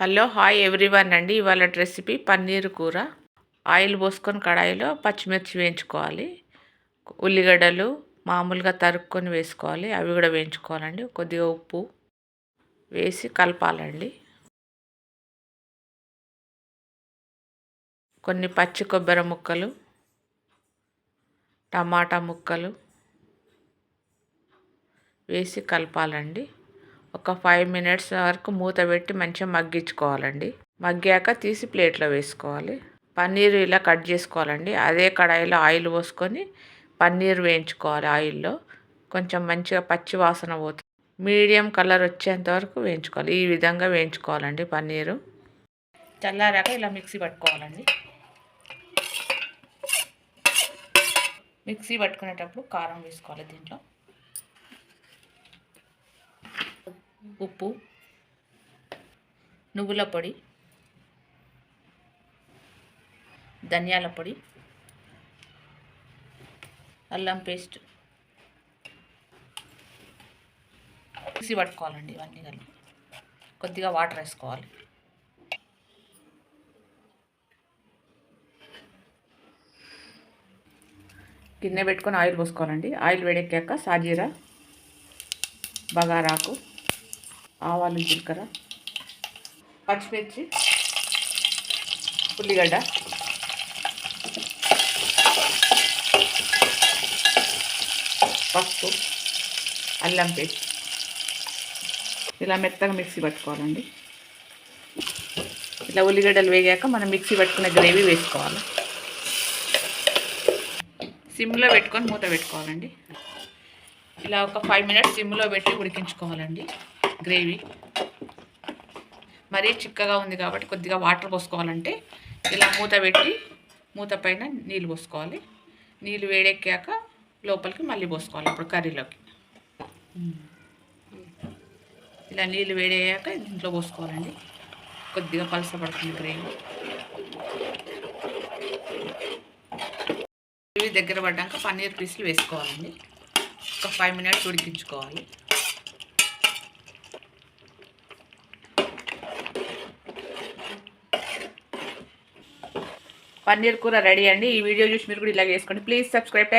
Hello hi everyone అండి. ఇవాళ recipe paneer కూర. ఆయిల్ పోసుకొని కడాయిలో పచ్చిమిర్చి వేయించుకోవాలి. ఉల్లిగడ్డలు మామూలుగా తరుక్కొని వేసుకోవాలి, అవి కూడా వేయించుకోవాలండి. కొద్దిగా ఉప్పు వేసి కలపాలండి. కొన్ని పచ్చి కొబ్బరి ముక్కలు, టమాటా ముక్కలు వేసి కలపాలండి. ఒక 5 మినిట్స్ వరకు మూత పెట్టి మంచిగా మగ్గించుకోవాలండి. మగ్గాక తీసి ప్లేట్లో వేసుకోవాలి. పన్నీర్ ఇలా కట్ చేసుకోవాలండి. అదే కడాయిలో ఆయిల్ పోసుకొని పన్నీర్ వేయించుకోవాలి. ఆయిల్లో కొంచెం మంచిగా పచ్చి వాసన పోతుంది. మీడియం కలర్ వచ్చేంత వరకు వేయించుకోవాలి. ఈ విధంగా వేయించుకోవాలండి పన్నీరు. చల్లారాక ఇలా మిక్సీ పట్టుకోవాలండి. మిక్సీ పట్టుకునేటప్పుడు కారం వేసుకోవాలి. దీంట్లో ఉప్పు, నువ్వుల పొడి, ధనియాల పొడి, అల్లం పేస్ట్ మిక్సీ పట్టుకోవాలండి. ఇవన్నీ కలిపి కొద్దిగా వాటర్ వేసుకోవాలి. గిన్నె పెట్టుకొని ఆయిల్ పోసుకోవాలండి. ఆయిల్ వేడెక్కాక సాజీరా, బగారాకు, ఆవాలు, జీలకర్ర, పచ్చిమిర్చి, ఉల్లిగడ్డ, పసుపు, అల్లం పేస్ట్ ఇలా మెత్తగా మిక్సీ పట్టుకోవాలండి. ఇలా ఉల్లిగడ్డలు వేగాక మనం మిక్సీ పట్టుకున్న గ్రేవీ వేసుకోవాలి. సిమ్లో పెట్టుకొని మూత పెట్టుకోవాలండి. ఇలా ఒక 5 మినిట్స్ సిమ్లో పెట్టి ఉడికించుకోవాలండి. గ్రేవీ మరీ చిక్కగా ఉంది కాబట్టి కొద్దిగా వాటర్ పోసుకోవాలంటే ఇలా మూత పెట్టి మూత పైన నీళ్ళు పోసుకోవాలి. నీళ్ళు వేడెక్కాక లోపలికి మళ్ళీ పోసుకోవాలి. అప్పుడు కర్రీలోకి ఇలా నీళ్ళు వేడయ్యాక దీంట్లో పోసుకోవాలండి. కొద్దిగా పలసపడుతుంది గ్రేవీ. ఇవి దగ్గర పడ్డాక పన్నీర్ పీసులు వేసుకోవాలండి. ఒక 5 మినిట్స్ ఉడికించుకోవాలి. పన్నీర్ కూర రెడీ అండి. ఈ వీడియో చూసి మీరు కూడా ఇలా చేసుకోండి. Please subscribe.